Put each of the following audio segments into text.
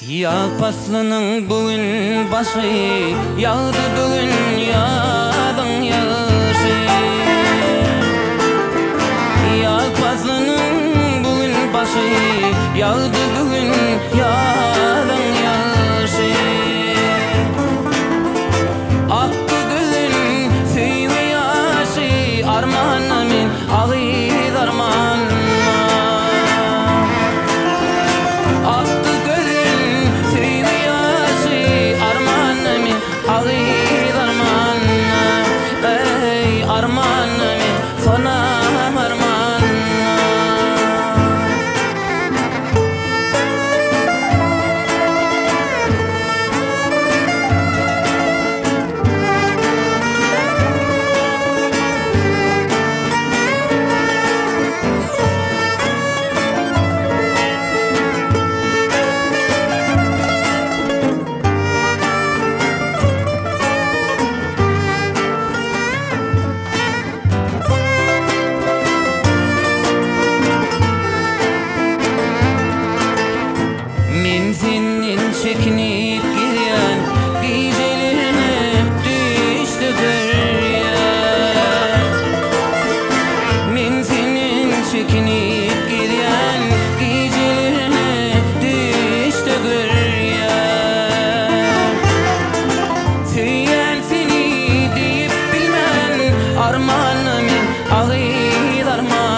Yalpaslının bugün başı yağdı, bugün yağdın yağışı. Yalpaslının bugün başı yağdı, bugün yağdın yağışı. Aktı gözün süyü yaşı, armanımın ağır arman. Çekinip giren gecelerine düştü güryen. Men senin çekinip giren gecelerine düştü güryen. Söyleyen seni deyip bilmen, armanımın ağır arman.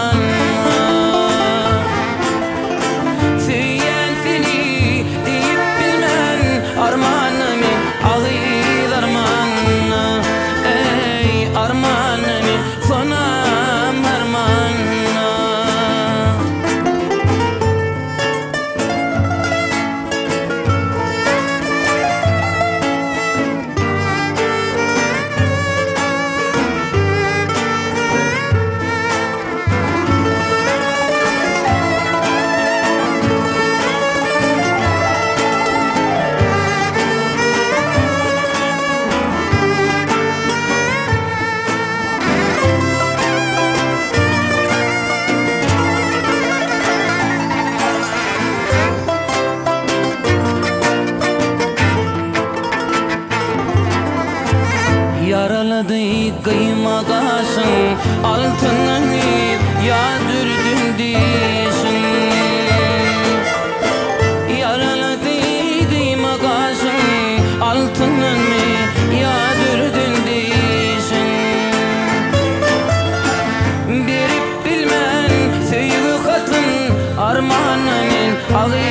Armanımın ağır arman, ey armanımın sonam arman. Yaraladı kıyma kaşın, altını yağdırdın dişin. Yaraladı kıyma kaşın, altını yağdırdın dişin. Berip bilmen, söyle kadın, armanımın ağır